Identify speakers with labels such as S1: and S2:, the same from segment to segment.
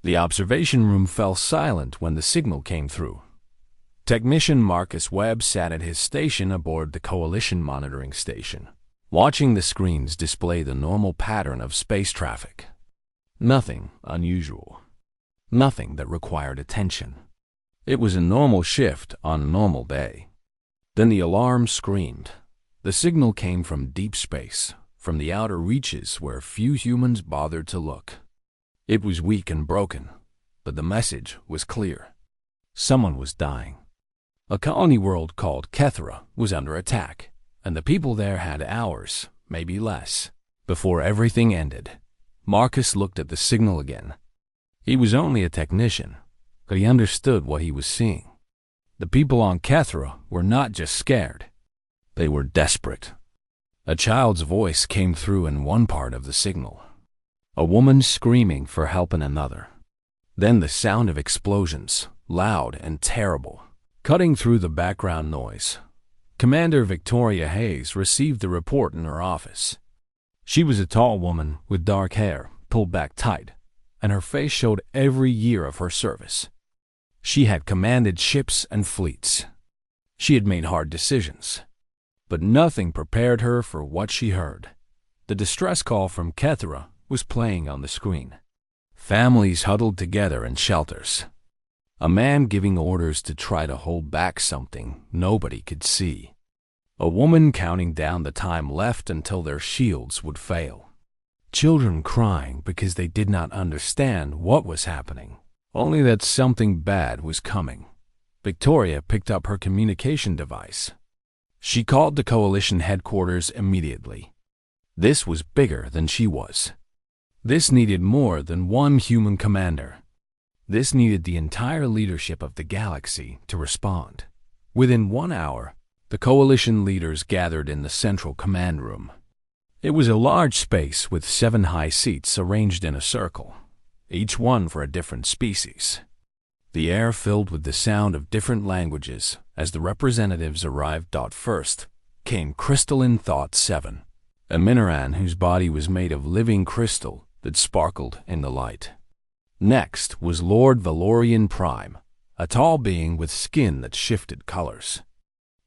S1: The observation room fell silent when the signal came through. Technician Marcus Webb sat at his station aboard the Coalition monitoring station, watching the screens display the normal pattern of space traffic. Nothing unusual. Nothing that required attention. It was a normal shift on a normal day. Then the alarm screamed. The signal came from deep space, from the outer reaches where few humans bothered to look. It was weak and broken, but the message was clear. Someone was dying. A colony world called Kethra was under attack, and the people there had hours, maybe less, before everything ended. Marcus looked at the signal again. He was only a technician, but he understood what he was seeing. The people on Kethra were not just scared. They were desperate. A child's voice came through in one part of the signal. A woman screaming for help in another. Then the sound of explosions, loud and terrible, cutting through the background noise. Commander Victoria Hayes received the report in her office. She was a tall woman with dark hair pulled back tight, and her face showed every year of her service. She had commanded ships and fleets. She had made hard decisions. But nothing prepared her for what she heard. The distress call from Kethra was playing on the screen. Families huddled together in shelters. A man giving orders to try to hold back something nobody could see. A woman counting down the time left until their shields would fail. Children crying because they did not understand what was happening, only that something bad was coming. Victoria picked up her communication device. She called the Coalition headquarters immediately. This was bigger than she was. This needed more than one human commander. This needed the entire leadership of the galaxy to respond. Within 1 hour, the Coalition leaders gathered in the central command room. It was a large space with 7 high seats arranged in a circle, each one for a different species. The air filled with the sound of different languages as the representatives arrived. First came Crystalline Thought 7, a Minoran whose body was made of living crystal that sparkled in the light. Next was Lord Valorian Prime, a tall being with skin that shifted colors.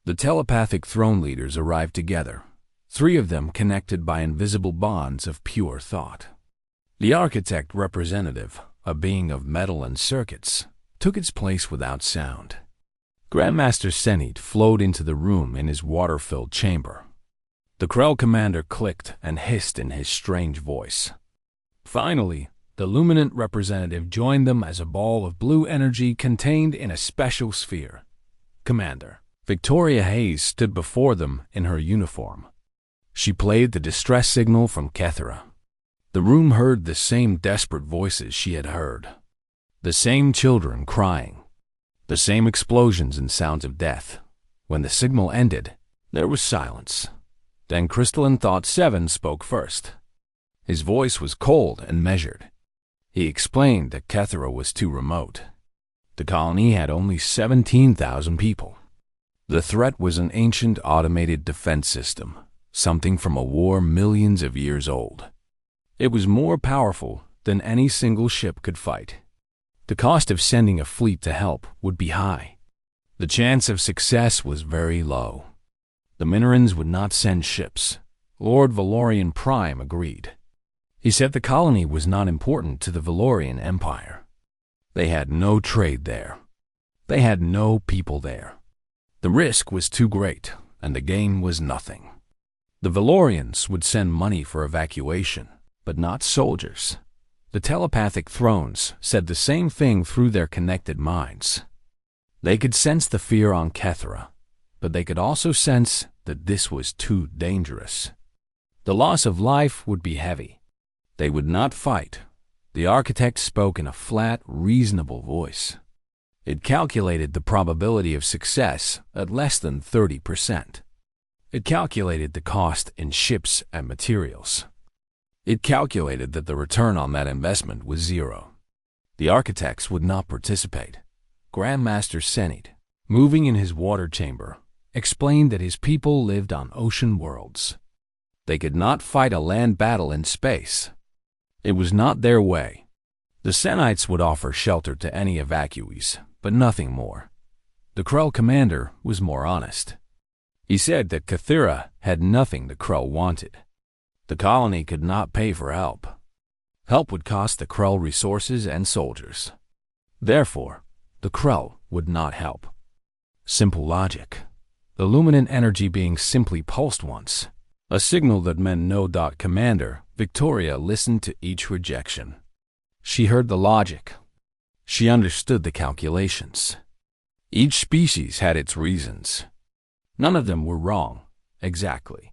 S1: The telepathic throne leaders arrived together, 3 of them connected by invisible bonds of pure thought. The architect representative, a being of metal and circuits, took its place without sound. Grandmaster Senate flowed into the room in his water-filled chamber. The Krell commander clicked and hissed in his strange voice. Finally, the Luminant representative joined them as a ball of blue energy contained in a special sphere. Commander Victoria Hayes stood before them in her uniform. She played the distress signal from Kethra. The room heard the same desperate voices she had heard. The same children crying. The same explosions and sounds of death. When the signal ended, there was silence. Then Crystalline Thought 7 spoke first. His voice was cold and measured. He explained that Kethra was too remote. The colony had only 17,000 people. The threat was an ancient automated defense system, something from a war millions of years old. It was more powerful than any single ship could fight. The cost of sending a fleet to help would be high. The chance of success was very low. The Minorans would not send ships. Lord Valorian Prime agreed. He said the colony was not important to the Valorian Empire. They had no trade there. They had no people there. The risk was too great, and the gain was nothing. The Valorians would send money for evacuation, but not soldiers. The telepathic thrones said the same thing through their connected minds. They could sense the fear on Kethra, but they could also sense that this was too dangerous. The loss of life would be heavy. They would not fight. The architect spoke in a flat, reasonable voice. It calculated the probability of success at less than 30%. It calculated the cost in ships and materials. It calculated that the return on that investment was 0. The architects would not participate. Grandmaster Senate, moving in his water chamber, explained that his people lived on ocean worlds. They could not fight a land battle in space. It was not their way. The Senites would offer shelter to any evacuees, but nothing more. The Krell commander was more honest. He said that Cathera had nothing the Krell wanted. The colony could not pay for help. Help would cost the Krell resources and soldiers. Therefore, the Krell would not help. Simple logic. The luminant energy being simply pulsed once. A signal that meant no. Commander Victoria listened to each rejection. She heard the logic. She understood the calculations. Each species had its reasons. None of them were wrong, exactly.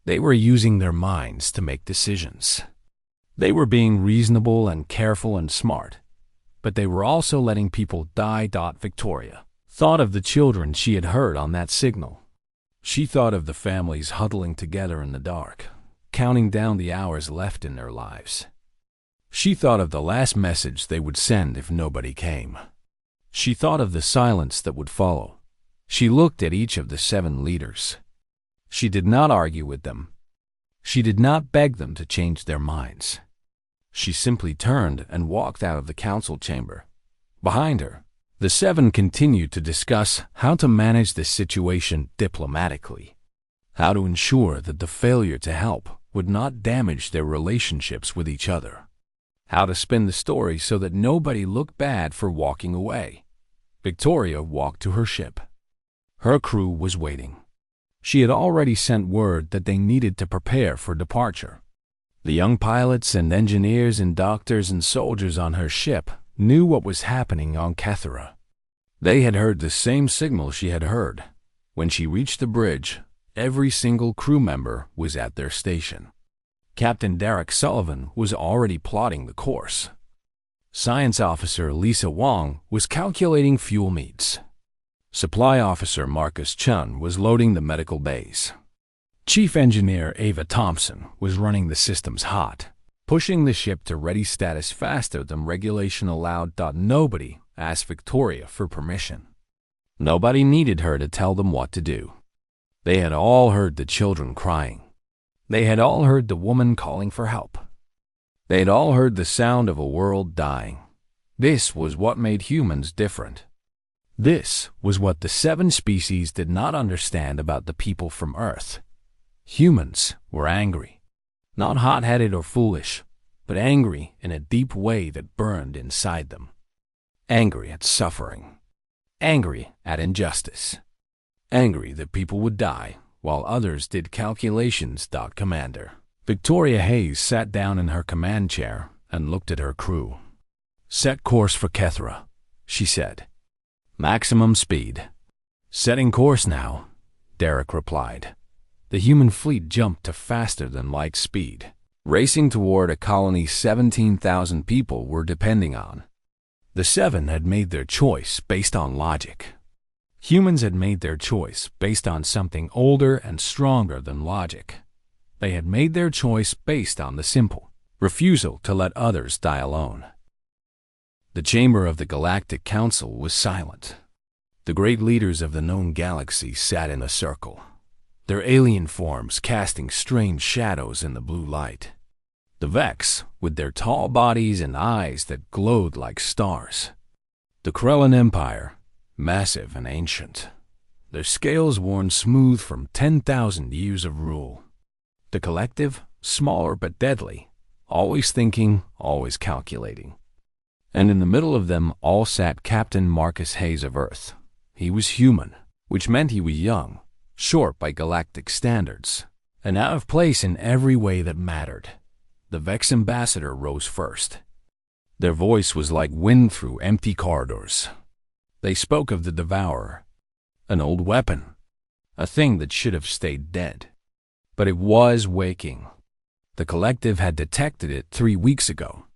S1: They were using their minds to make decisions. They were being reasonable and careful and smart, but they were also letting people die. Victoria thought of the children she had heard on that signal. She thought of the families huddling together in the dark, counting down the hours left in their lives. She thought of the last message they would send if nobody came. She thought of the silence that would follow. She looked at each of the 7 leaders. She did not argue with them. She did not beg them to change their minds. She simply turned and walked out of the council chamber. Behind her, the 7 continued to discuss how to manage this situation diplomatically, how to ensure that the failure to help would not damage their relationships with each other, how to spin the story so that nobody looked bad for walking away. Victoria walked to her ship. Her crew was waiting. She had already sent word that they needed to prepare for departure. The young pilots and engineers and doctors and soldiers on her ship knew what was happening on Cathera. They had heard the same signal she had heard. When she reached the bridge, every single crew member was at their station. Captain Derek Sullivan was already plotting the course. Science Officer Lisa Wong was calculating fuel needs. Supply Officer Marcus Chun was loading the medical bays. Chief Engineer Ava Thompson was running the systems hot, pushing the ship to ready status faster than regulation allowed. Nobody asked Victoria for permission. Nobody needed her to tell them what to do. They had all heard the children crying. They had all heard the woman calling for help. They had all heard the sound of a world dying. This was what made humans different. This was what the 7 species did not understand about the people from Earth. Humans were angry. Not hot-headed or foolish, but angry in a deep way that burned inside them. Angry at suffering. Angry at injustice. Angry that people would die while others did calculations. Commander Victoria Hayes sat down in her command chair and looked at her crew. "Set course for Cathera," she said. "Maximum speed." "Setting course now," Derek replied. The human fleet jumped to faster than light speed, racing toward a colony 17,000 people were depending on. The 7 had made their choice based on logic. Humans had made their choice based on something older and stronger than logic. They had made their choice based on the simple refusal to let others die alone. The chamber of the Galactic Council was silent. The great leaders of the known galaxy sat in a circle, their alien forms casting strange shadows in the blue light. The Vex, with their tall bodies and eyes that glowed like stars. The Krellan Empire, massive and ancient, their scales worn smooth from 10,000 years of rule. The Collective, smaller but deadly, always thinking, always calculating. And in the middle of them all sat Captain Marcus Hayes of Earth. He was human, which meant he was young, short by galactic standards, and out of place in every way that mattered. The Vex ambassador rose first. Their voice was like wind through empty corridors. They spoke of the Devourer, an old weapon, a thing that should have stayed dead. But it was waking. The Collective had detected it 3 weeks ago.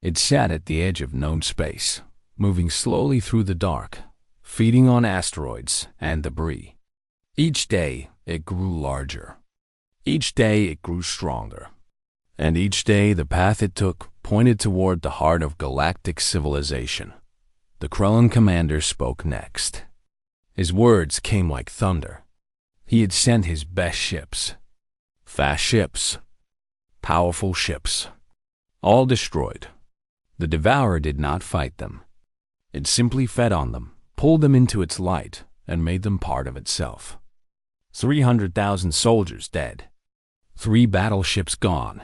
S1: It sat at the edge of known space, moving slowly through the dark, feeding on asteroids and debris. Each day, it grew larger. Each day, it grew stronger. And each day, the path it took pointed toward the heart of galactic civilization. The Krellan commander spoke next. His words came like thunder. He had sent his best ships. Fast ships. Powerful ships. All destroyed. The Devourer did not fight them. It simply fed on them, pulled them into its light, and made them part of itself. 300,000 soldiers dead. 3 battleships gone.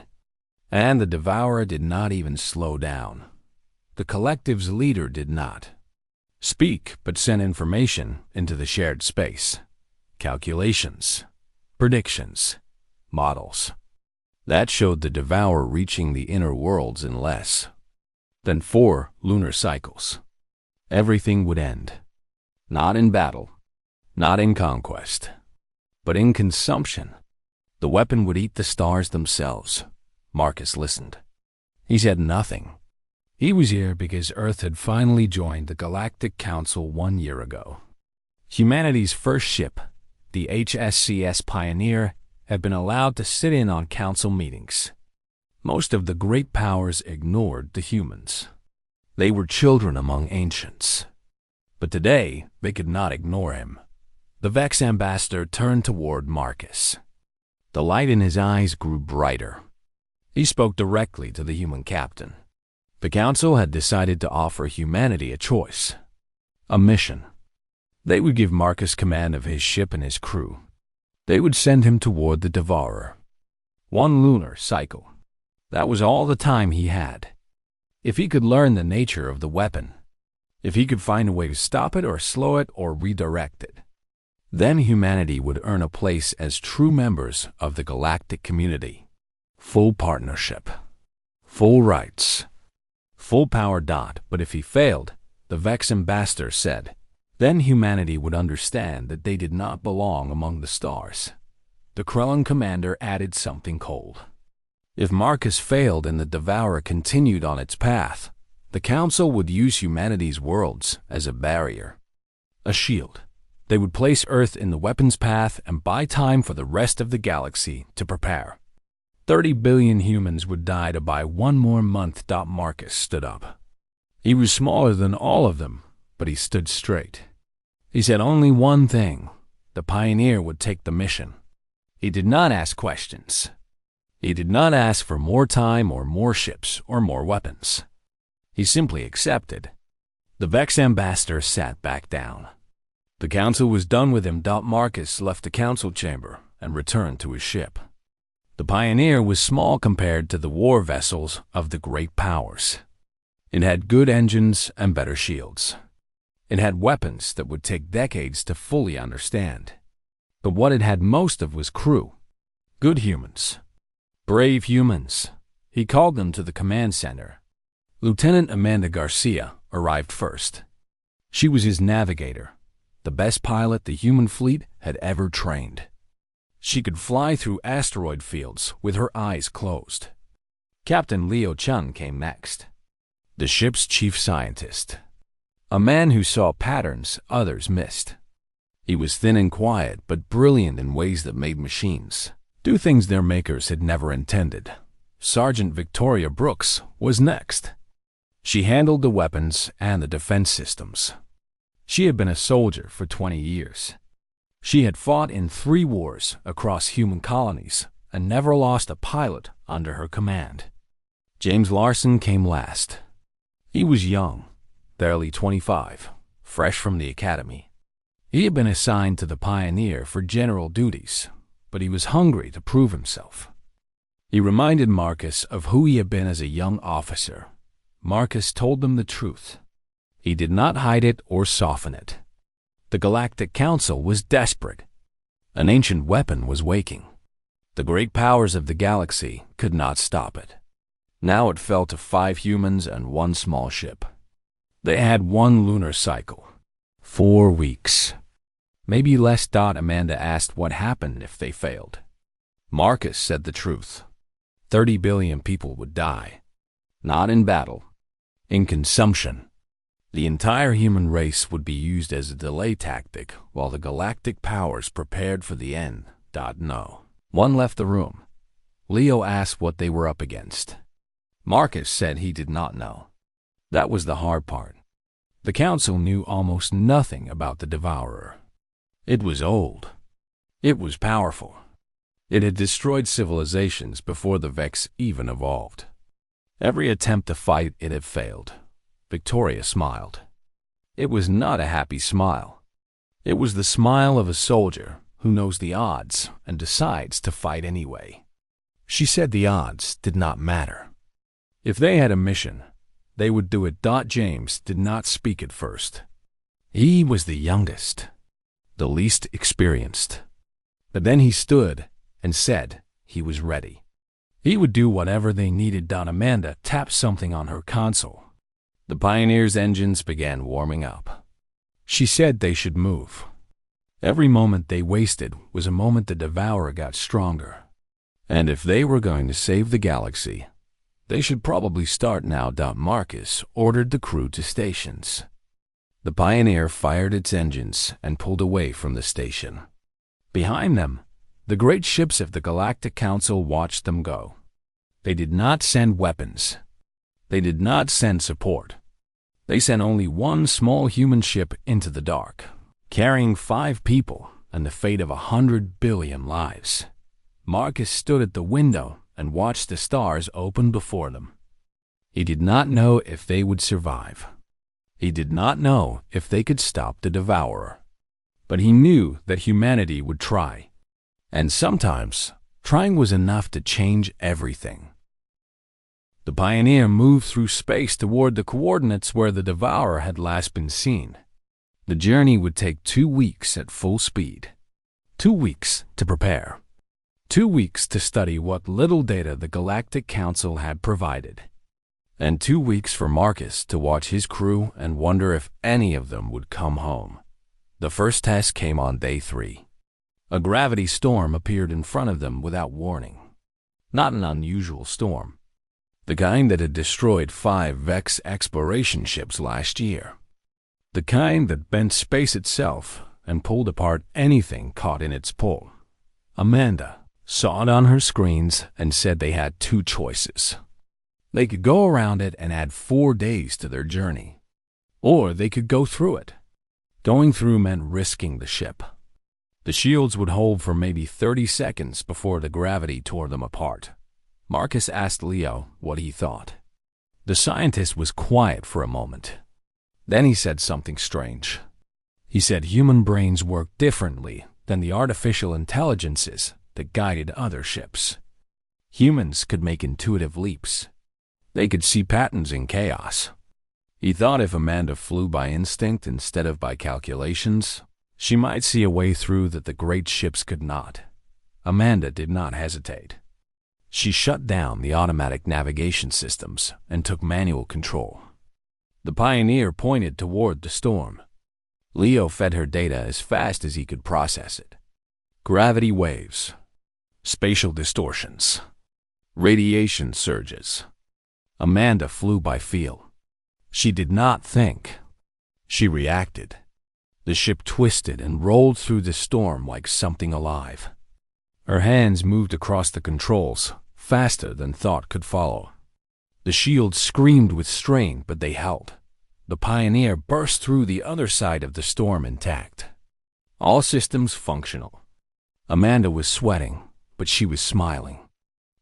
S1: And the Devourer did not even slow down. The collective's leader did not speak, but sent information into the shared space. Calculations, predictions, models. That showed the Devourer reaching the inner worlds in less than 4 lunar cycles. Everything would end. Not in battle, not in conquest, but in consumption. The weapon would eat the stars themselves. Marcus listened. He said nothing. He was here because Earth had finally joined the Galactic Council 1 year ago. Humanity's first ship, the HSCS Pioneer, had been allowed to sit in on council meetings. Most of the great powers ignored the humans. They were children among ancients. But today, they could not ignore him. The Vex ambassador turned toward Marcus. The light in his eyes grew brighter. He spoke directly to the human captain. The council had decided to offer humanity a choice, a mission. They would give Marcus command of his ship and his crew. They would send him toward the Devourer. 1 lunar cycle. That was all the time he had. If he could learn the nature of the weapon, if he could find a way to stop it or slow it or redirect it, then humanity would earn a place as true members of the galactic community. Full partnership, full rights, full power. But if he failed, the Vex ambassador said, then humanity would understand that they did not belong among the stars. The Krellin commander added something cold. If Marcus failed and the Devourer continued on its path, the Council would use humanity's worlds as a barrier, a shield. They would place Earth in the weapon's path and buy time for the rest of the galaxy to prepare. 30 billion humans would die to buy 1 more month. Marcus stood up. He was smaller than all of them, but he stood straight. He said only one thing: the Pioneer would take the mission. He did not ask questions. He did not ask for more time or more ships or more weapons. He simply accepted. The Vex ambassador sat back down. The council was done with him. Marcus left the council chamber and returned to his ship. The Pioneer was small compared to the war vessels of the great powers. It had good engines and better shields. It had weapons that would take decades to fully understand. But what it had most of was crew. Good humans. Brave humans. He called them to the command center. Lieutenant Amanda Garcia arrived first. She was his navigator, the best pilot the human fleet had ever trained. She could fly through asteroid fields with her eyes closed. Captain Leo Chun came next, the ship's chief scientist, a man who saw patterns others missed. He was thin and quiet, but brilliant in ways that made machines do things their makers had never intended. Sergeant Victoria Brooks was next. She handled the weapons and the defense systems. She had been a soldier for 20 years. She had fought in 3 wars across human colonies and never lost a pilot under her command. James Larson came last. He was young, barely 25, fresh from the academy. He had been assigned to the Pioneer for general duties, but he was hungry to prove himself. He reminded Marcus of who he had been as a young officer. Marcus told them the truth. He did not hide it or soften it. The Galactic Council was desperate. An ancient weapon was waking. The great powers of the galaxy could not stop it. Now it fell to 5 humans and 1 small ship. They had 1 lunar cycle. 4 weeks. Maybe less. Amanda asked what happened if they failed. Marcus said the truth. 30 billion people would die. Not in battle. In consumption. The entire human race would be used as a delay tactic while the galactic powers prepared for the end. No. One left the room. Leo asked what they were up against. Marcus said he did not know. That was the hard part. The council knew almost nothing about the Devourer. It was old. It was powerful. It had destroyed civilizations before the Vex even evolved. Every attempt to fight it had failed. Victoria smiled. It was not a happy smile. It was the smile of a soldier who knows the odds and decides to fight anyway. She said the odds did not matter. If they had a mission, they would do it. James did not speak at first. He was the youngest, the least experienced. But then he stood and said he was ready. He would do whatever they needed. Amanda tapped something on her console. The Pioneer's engines began warming up. She said they should move. Every moment they wasted was a moment the Devourer got stronger. And if they were going to save the galaxy, they should probably start now. Marcus ordered the crew to stations. The Pioneer fired its engines and pulled away from the station. Behind them, the great ships of the Galactic Council watched them go. They did not send weapons. They did not send support. They sent only one small human ship into the dark, carrying 5 people and the fate of 100 billion lives. Marcus stood at the window and watched the stars open before them. He did not know if they would survive. He did not know if they could stop the Devourer. But he knew that humanity would try. And sometimes, trying was enough to change everything. The Pioneer moved through space toward the coordinates where the Devourer had last been seen. The journey would take 2 weeks at full speed. 2 weeks to prepare. 2 weeks to study what little data the Galactic Council had provided. And 2 weeks for Marcus to watch his crew and wonder if any of them would come home. The first test came on day 3. A gravity storm appeared in front of them without warning. Not an unusual storm. The kind that had destroyed 5 Vex exploration ships last year. The kind that bent space itself and pulled apart anything caught in its pull. Amanda saw it on her screens and said they had 2 choices. They could go around it and add 4 days to their journey. Or they could go through it. Going through meant risking the ship. The shields would hold for maybe 30 seconds before the gravity tore them apart. Marcus asked Leo what he thought. The scientist was quiet for a moment. Then he said something strange. He said human brains work differently than the artificial intelligences that guided other ships. Humans could make intuitive leaps. They could see patterns in chaos. He thought if Amanda flew by instinct instead of by calculations, she might see a way through that the great ships could not. Amanda did not hesitate. She shut down the automatic navigation systems and took manual control. The Pioneer pointed toward the storm. Leo fed her data as fast as he could process it. Gravity waves, spatial distortions, radiation surges. Amanda flew by feel. She did not think. She reacted. The ship twisted and rolled through the storm like something alive. Her hands moved across the controls, faster than thought could follow. The shields screamed with strain, but they held. The Pioneer burst through the other side of the storm intact. All systems functional. Amanda was sweating, but she was smiling.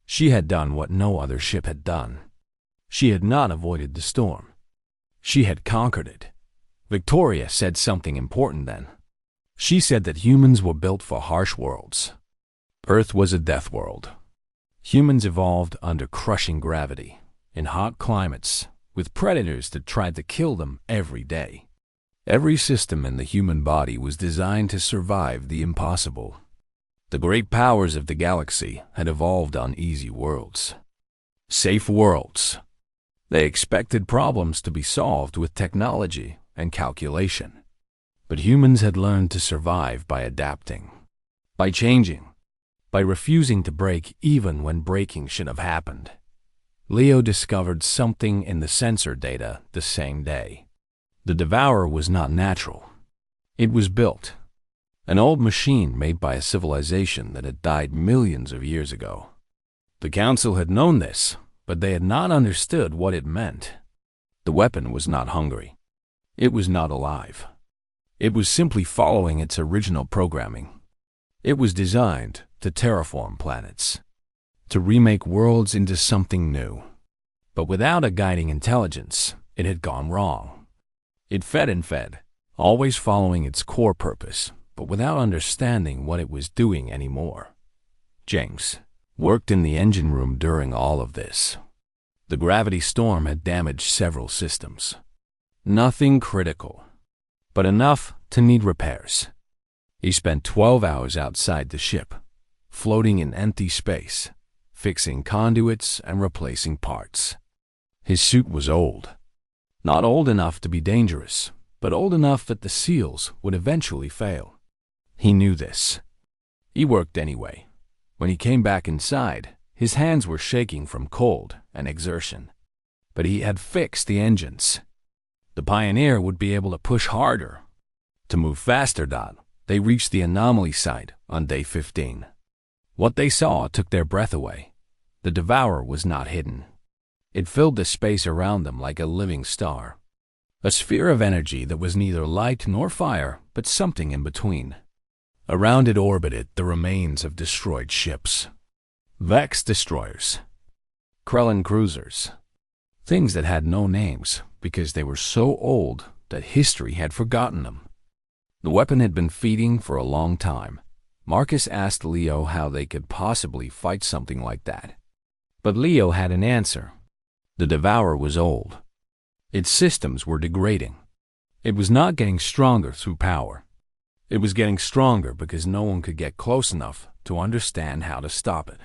S1: She had done what no other ship had done. She had not avoided the storm. She had conquered it. Victoria said something important then. She said that humans were built for harsh worlds. Earth was a death world. Humans evolved under crushing gravity, in hot climates, with predators that tried to kill them every day. Every system in the human body was designed to survive the impossible. The great powers of the galaxy had evolved on easy worlds. Safe worlds. They expected problems to be solved with technology and calculation. But humans had learned to survive by adapting, by changing, by refusing to break even when breaking should have happened. Leo discovered something in the sensor data the same day. The Devourer was not natural. It was built. An old machine made by a civilization that had died millions of years ago. The Council had known this, but they had not understood what it meant. The weapon was not hungry. It was not alive. It was simply following its original programming. It was designed to terraform planets, to remake worlds into something new. But without a guiding intelligence, it had gone wrong. It fed and fed, always following its core purpose, but without understanding what it was doing anymore. James worked in the engine room during all of this. The gravity storm had damaged several systems. Nothing critical, but enough to need repairs. He spent 12 hours outside the ship, floating in empty space, fixing conduits and replacing parts. His suit was old. Not old enough to be dangerous, but old enough that the seals would eventually fail. He knew this. He worked anyway. When he came back inside, his hands were shaking from cold and exertion. But he had fixed the engines. The Pioneer would be able to push harder. To move faster, they reached the anomaly site on day 15. What they saw took their breath away. The Devourer was not hidden. It filled the space around them like a living star. A sphere of energy that was neither light nor fire, but something in between. Around it orbited the remains of destroyed ships. Vex destroyers. Krellin cruisers. Things that had no names because they were so old that history had forgotten them. The weapon had been feeding for a long time. Marcus asked Leo how they could possibly fight something like that. But Leo had an answer. The Devourer was old. Its systems were degrading. It was not getting stronger through power. It was getting stronger because no one could get close enough to understand how to stop it.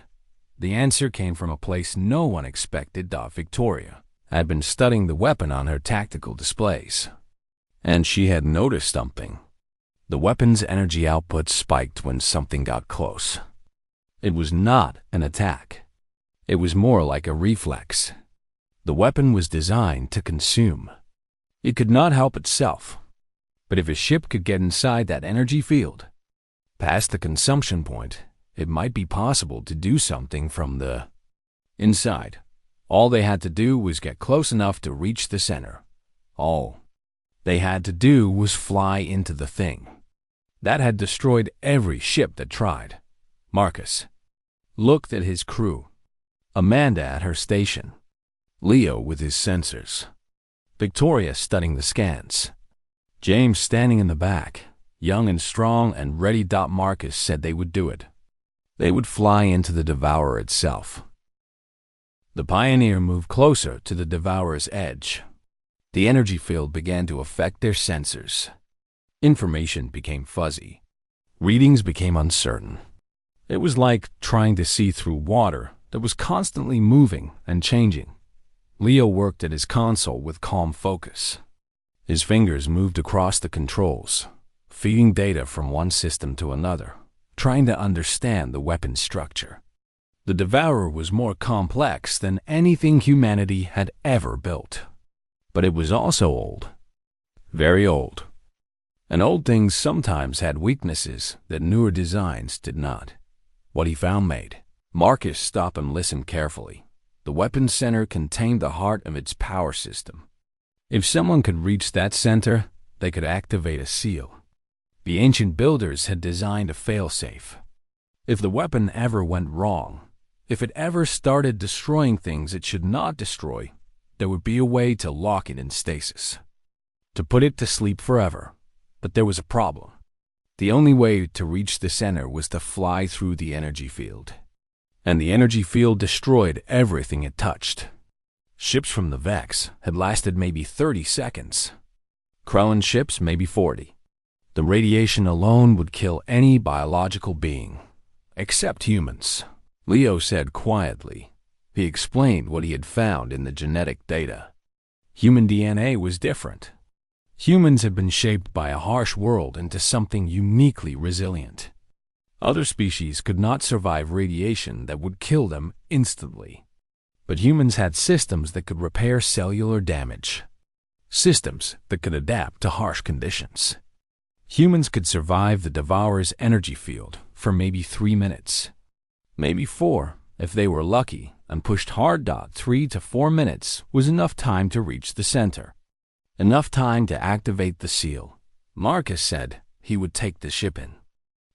S1: The answer came from a place no one expected. Victoria had been studying the weapon on her tactical displays, and she had noticed something. The weapon's energy output spiked when something got close. It was not an attack. It was more like a reflex. The weapon was designed to consume. It could not help itself. But if a ship could get inside that energy field, past the consumption point, it might be possible to do something from the inside. All they had to do was get close enough to reach the center. All they had to do was fly into the thing. That had destroyed every ship that tried. Marcus looked at his crew. Amanda at her station. Leo with his sensors. Victoria studying the scans. James standing in the back, young and strong and ready. Marcus said they would do it. They would fly into the Devourer itself. The Pioneer moved closer to the Devourer's edge. The energy field began to affect their sensors. Information became fuzzy. Readings became uncertain. It was like trying to see through water that was constantly moving and changing. Leo worked at his console with calm focus. His fingers moved across the controls, feeding data from one system to another, trying to understand the weapon's structure. The Devourer was more complex than anything humanity had ever built. But it was also old. Very old. And old things sometimes had weaknesses that newer designs did not. What he found made Marcus stop and listen carefully. The weapon center contained the heart of its power system. If someone could reach that center, they could activate a seal. The ancient builders had designed a failsafe. If the weapon ever went wrong, if it ever started destroying things it should not destroy, there would be a way to lock it in stasis, to put it to sleep forever. But there was a problem. The only way to reach the center was to fly through the energy field. And the energy field destroyed everything it touched. Ships from the Vex had lasted maybe 30 seconds. Krellin ships maybe 40. The radiation alone would kill any biological being, except humans. Leo said quietly. He explained what he had found in the genetic data. Human DNA was different. Humans had been shaped by a harsh world into something uniquely resilient. Other species could not survive radiation that would kill them instantly. But humans had systems that could repair cellular damage. Systems that could adapt to harsh conditions. Humans could survive the Devourer's energy field for maybe 3 minutes. Maybe 4, if they were lucky, and pushed hard. 3 to 4 minutes was enough time to reach the center. Enough time to activate the seal. Marcus said he would take the ship in.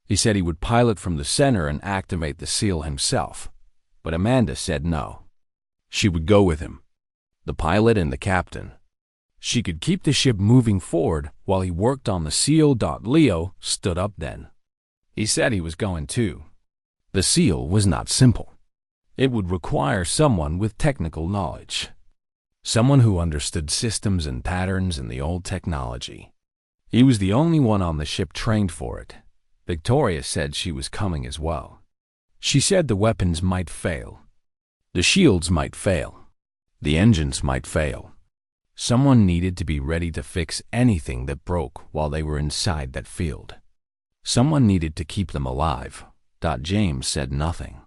S1: He said he would pilot from the center and activate the seal himself. But Amanda said no. She would go with him. the pilot and the captain. She could keep the ship moving forward while he worked on the seal. Leo stood up then. He said he was going to. The seal was not simple. It would require someone with technical knowledge. Someone who understood systems and patterns in the old technology. He was the only one on the ship trained for it. Victoria said she was coming as well. She said the weapons might fail. The shields might fail. The engines might fail. Someone needed to be ready to fix anything that broke while they were inside that field. Someone needed to keep them alive. James said nothing.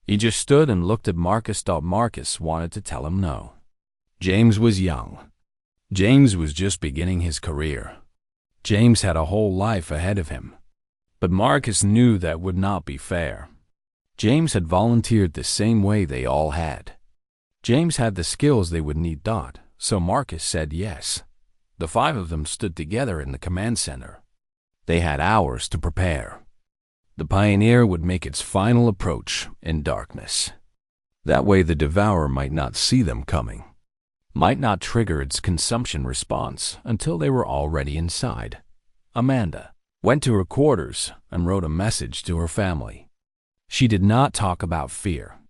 S1: He just stood and looked at Marcus. Marcus wanted to tell him no. James was young. James was just beginning his career. James had a whole life ahead of him. But Marcus knew that would not be fair. James had volunteered the same way they all had. James had the skills they would need. So Marcus said yes. The 5 of them stood together in the command center. They had hours to prepare. The Pioneer would make its final approach in darkness. That way the Devourer might not see them coming, might not trigger its consumption response until they were already inside. Amanda went to her quarters and wrote a message to her family. She did not talk about fear.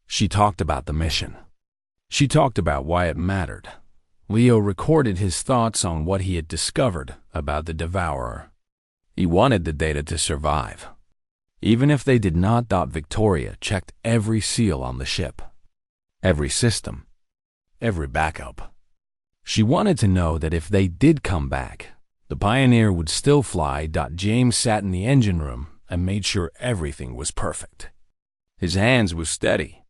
S1: She talked about the mission. She talked about why it mattered. Leo recorded his thoughts on what he had discovered about the Devourer. He wanted the data to survive. Even if they did not. Victoria checked every seal on the ship, every system, every backup. She wanted to know that if they did come back, the Pioneer would still fly. James sat in the engine room and made sure everything was perfect. His hands were steady.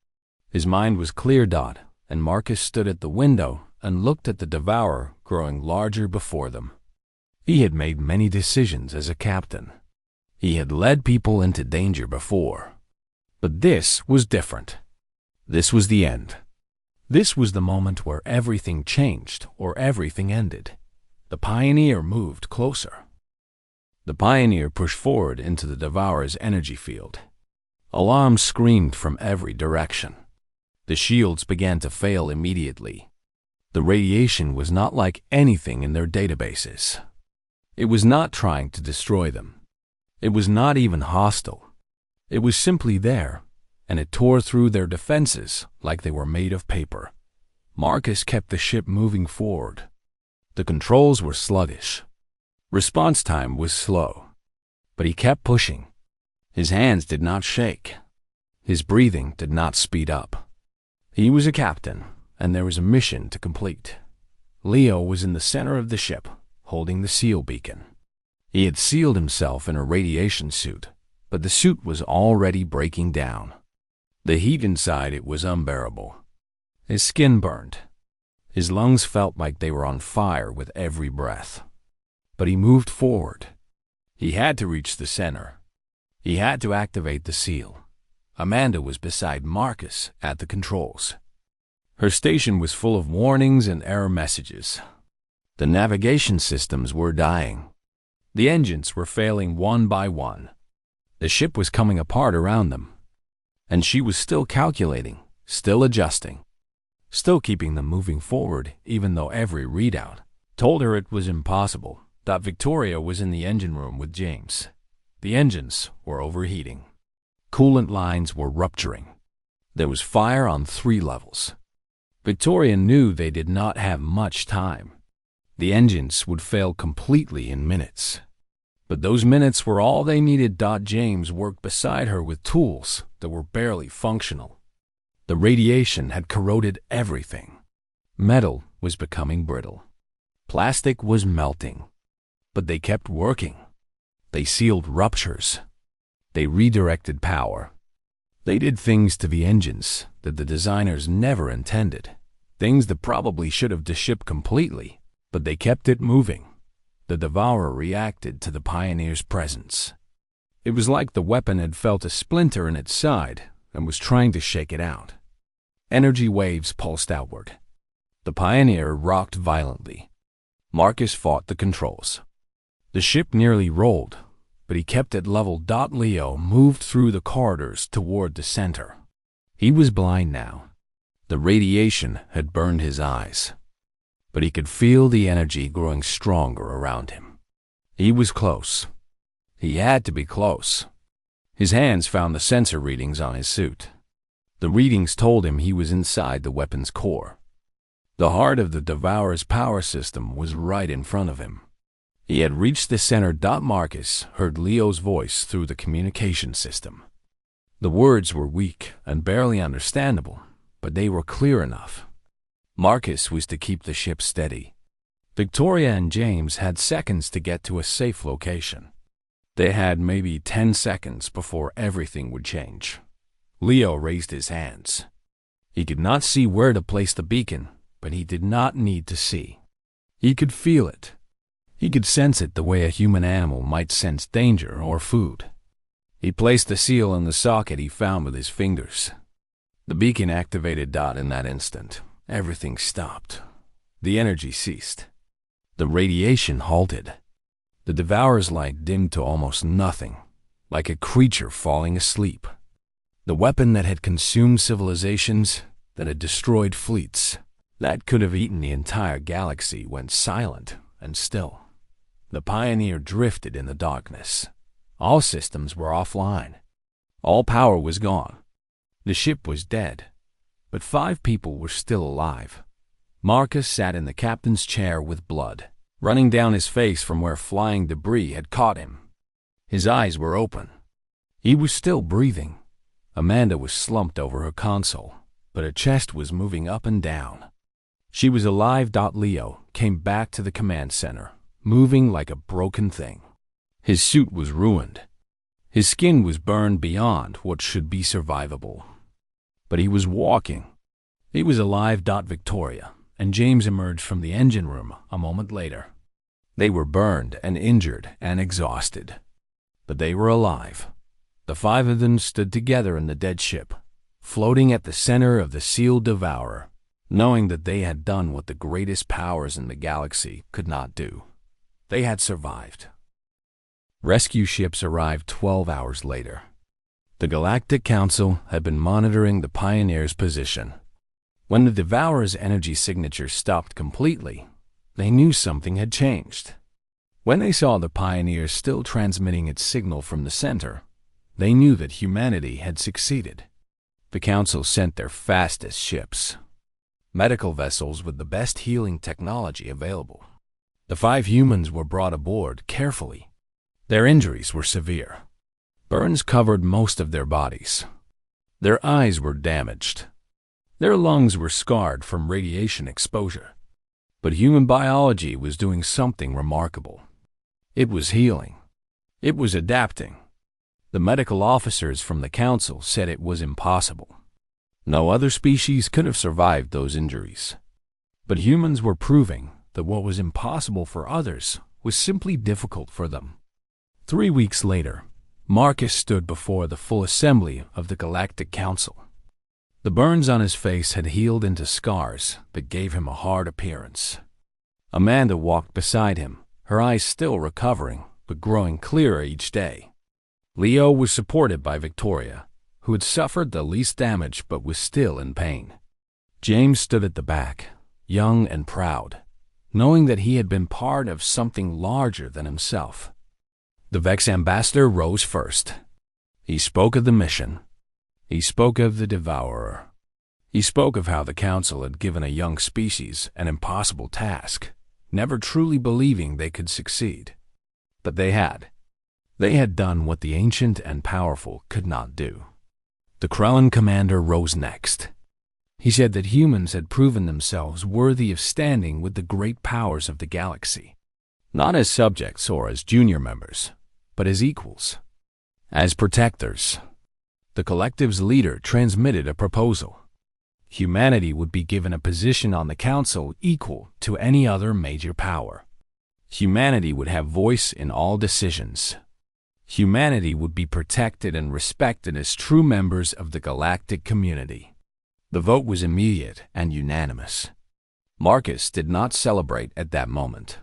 S1: His mind was clear. And Marcus stood at the window and looked at the Devourer growing larger before them. He had made many decisions as a captain. He had led people into danger before. But this was different. This was the end. This was the moment where everything changed or everything ended. The Pioneer moved closer. The Pioneer pushed forward into the Devourer's energy field. Alarms screamed from every direction. The shields began to fail immediately. The radiation was not like anything in their databases. It was not trying to destroy them. It was not even hostile. It was simply there, and it tore through their defenses like they were made of paper. Marcus kept the ship moving forward. The controls were sluggish. Response time was slow. But he kept pushing. His hands did not shake. His breathing did not speed up. He was a captain, and there was a mission to complete. Leo was in the center of the ship, holding the seal beacon. He had sealed himself in a radiation suit, but the suit was already breaking down. The heat inside it was unbearable. His skin burned. His lungs felt like they were on fire with every breath. But he moved forward. He had to reach the center. He had to activate the seal. Amanda was beside Marcus at the controls. Her station was full of warnings and error messages. The navigation systems were dying. The engines were failing one by one. The ship was coming apart around them. And she was still calculating, still adjusting, still keeping them moving forward even though every readout told her it was impossible. Victoria was in the engine room with James. The engines were overheating. Coolant lines were rupturing. There was fire on 3 levels. Victoria knew they did not have much time. The engines would fail completely in minutes. But those minutes were all they needed. James worked beside her with tools that were barely functional. The radiation had corroded everything. Metal was becoming brittle. Plastic was melting. But they kept working. They sealed ruptures. They redirected power. They did things to the engines that the designers never intended. Things that probably should have the ship completely, but they kept it moving. The Devourer reacted to the Pioneer's presence. It was like the weapon had felt a splinter in its side and was trying to shake it out. Energy waves pulsed outward. The Pioneer rocked violently. Marcus fought the controls. The ship nearly rolled, but he kept it level. Leo moved through the corridors toward the center. He was blind now. The radiation had burned his eyes, but he could feel the energy growing stronger around him. He was close. He had to be close. His hands found the sensor readings on his suit. The readings told him he was inside the weapon's core. The heart of the Devourer's power system was right in front of him. He had reached the center. Marcus heard Leo's voice through the communication system. The words were weak and barely understandable, but they were clear enough. Marcus was to keep the ship steady. Victoria and James had seconds to get to a safe location. They had maybe 10 seconds before everything would change. Leo raised his hands. He could not see where to place the beacon, but he did not need to see. He could feel it. He could sense it the way a human animal might sense danger or food. He placed the seal in the socket he found with his fingers. The beacon activated. In that instant, everything stopped. The energy ceased. The radiation halted. The Devourer's light dimmed to almost nothing, like a creature falling asleep. The weapon that had consumed civilizations, that had destroyed fleets, that could have eaten the entire galaxy went silent and still. The Pioneer drifted in the darkness. All systems were offline. All power was gone. The ship was dead, but 5 people were still alive. Marcus sat in the captain's chair with blood running down his face from where flying debris had caught him. His eyes were open. He was still breathing. Amanda was slumped over her console, but her chest was moving up and down. She was alive. Leo came back to the command center, moving like a broken thing. His suit was ruined. His skin was burned beyond what should be survivable. But he was walking. He was alive. Victoria and James emerged from the engine room a moment later. They were burned and injured and exhausted, but they were alive. The 5 of them stood together in the dead ship, floating at the center of the sealed Devourer, knowing that they had done what the greatest powers in the galaxy could not do. They had survived. Rescue ships arrived 12 hours later. The Galactic Council had been monitoring the Pioneer's position. When the Devourer's energy signature stopped completely, they knew something had changed. When they saw the Pioneer still transmitting its signal from the center, they knew that humanity had succeeded. The Council sent their fastest ships, medical vessels with the best healing technology available. The 5 humans were brought aboard carefully. Their injuries were severe. Burns covered most of their bodies. Their eyes were damaged. Their lungs were scarred from radiation exposure. But human biology was doing something remarkable. It was healing. It was adapting. The medical officers from the Council said it was impossible. No other species could have survived those injuries. But humans were proving that what was impossible for others was simply difficult for them. 3 weeks later, Marcus stood before the full assembly of the Galactic Council. The burns on his face had healed into scars that gave him a hard appearance. Amanda walked beside him, her eyes still recovering, but growing clearer each day. Leo was supported by Victoria, who had suffered the least damage but was still in pain. James stood at the back, young and proud, knowing that he had been part of something larger than himself. The Vex ambassador rose first. He spoke of the mission. He spoke of the Devourer. He spoke of how the Council had given a young species an impossible task, never truly believing they could succeed. But they had. They had done what the ancient and powerful could not do. The Krellin commander rose next. He said that humans had proven themselves worthy of standing with the great powers of the galaxy, not as subjects or as junior members, but as equals, as protectors. The collective's leader transmitted a proposal. Humanity would be given a position on the Council equal to any other major power. Humanity would have voice in all decisions. Humanity would be protected and respected as true members of the galactic community. The vote was immediate and unanimous. Marcus did not celebrate at that moment.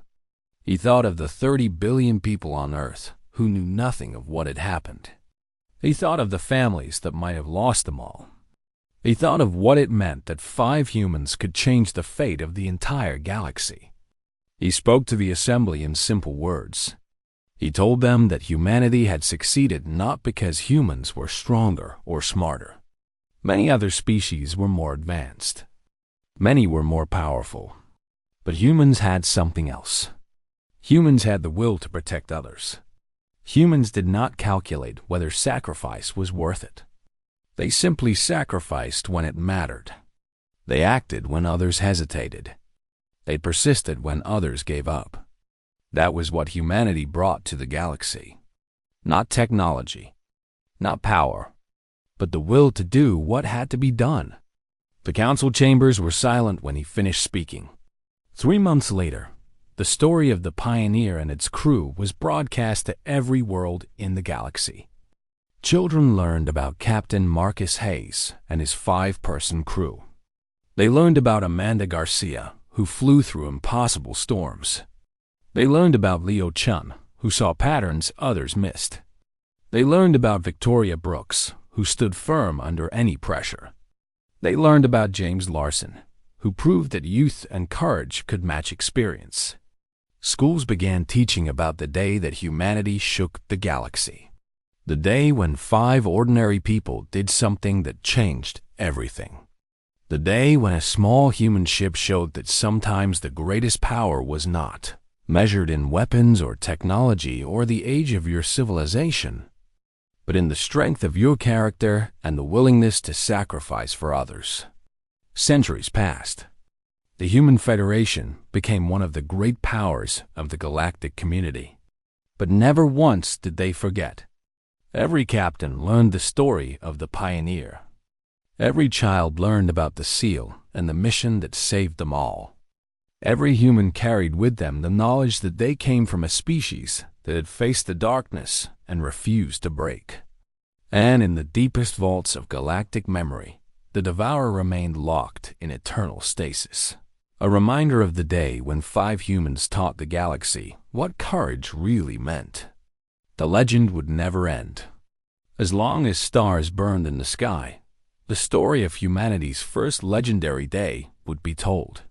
S1: He thought of the 30 billion people on Earth who knew nothing of what had happened. He thought of the families that might have lost them all. He thought of what it meant that 5 humans could change the fate of the entire galaxy. He spoke to the assembly in simple words. He told them that humanity had succeeded not because humans were stronger or smarter. Many other species were more advanced. Many were more powerful. But humans had something else. Humans had the will to protect others. Humans did not calculate whether sacrifice was worth it. They simply sacrificed when it mattered. They acted when others hesitated. They persisted when others gave up. That was what humanity brought to the galaxy. Not technology, not power, but the will to do what had to be done. The council chambers were silent when he finished speaking. 3 months later, the story of the Pioneer and its crew was broadcast to every world in the galaxy. Children learned about Captain Marcus Hayes and his 5-person crew. They learned about Amanda Garcia, who flew through impossible storms. They learned about Leo Chun, who saw patterns others missed. They learned about Victoria Brooks, who stood firm under any pressure. They learned about James Larson, who proved that youth and courage could match experience. Schools began teaching about the day that humanity shook the galaxy. The day when 5 ordinary people did something that changed everything. The day when a small human ship showed that sometimes the greatest power was not measured in weapons or technology or the age of your civilization, but in the strength of your character and the willingness to sacrifice for others. Centuries passed. The Human Federation became one of the great powers of the galactic community. But never once did they forget. Every captain learned the story of the Pioneer. Every child learned about the seal and the mission that saved them all. Every human carried with them the knowledge that they came from a species that had faced the darkness and refused to break. And in the deepest vaults of galactic memory, the Devourer remained locked in eternal stasis. A reminder of the day when 5 humans taught the galaxy what courage really meant. The legend would never end. As long as stars burned in the sky, the story of humanity's first legendary day would be told.